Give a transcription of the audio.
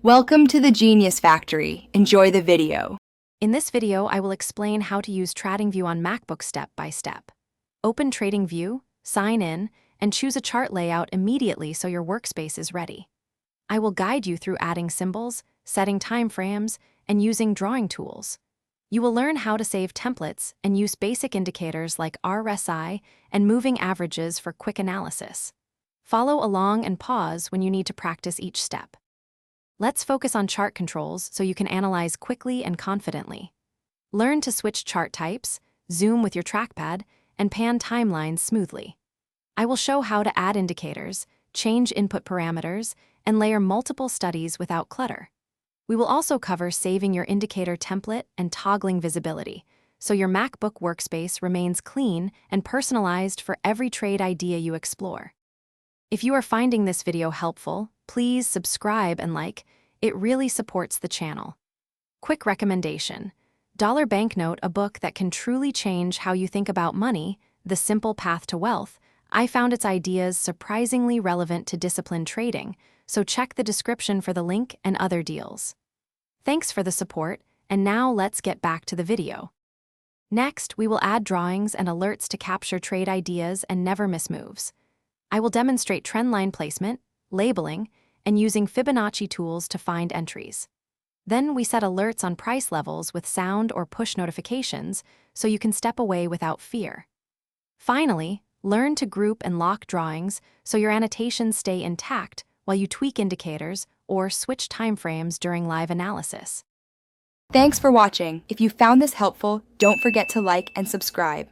Welcome to the Genius Factory. Enjoy the video. In this video, I will explain how to use TradingView on MacBook step by step. Open TradingView, sign in, and choose a chart layout immediately so your workspace is ready. I will guide you through adding symbols, setting timeframes, and using drawing tools. You will learn how to save templates and use basic indicators like RSI and moving averages for quick analysis. Follow along and pause when you need to practice each step. Let's focus on chart controls so you can analyze quickly and confidently. Learn to switch chart types, zoom with your trackpad, and pan timelines smoothly. I will show how to add indicators, change input parameters, and layer multiple studies without clutter. We will also cover saving your indicator template and toggling visibility, so your MacBook workspace remains clean and personalized for every trade idea you explore. If you are finding this video helpful, please subscribe and like. It really supports the channel. Quick recommendation: Dollar Banknote, a book that can truly change how you think about money, The Simple Path to Wealth. I found its ideas surprisingly relevant to disciplined trading, so check the description for the link and other deals. Thanks for the support, and now let's get back to the video. Next, we will add drawings and alerts to capture trade ideas and never miss moves. I will demonstrate trendline placement, labeling, and using Fibonacci tools to find entries. Then we set alerts on price levels with sound or push notifications so you can step away without fear. Finally, learn to group and lock drawings so your annotations stay intact while you tweak indicators or switch timeframes during live analysis. Thanks for watching. If you found this helpful, don't forget to like and subscribe.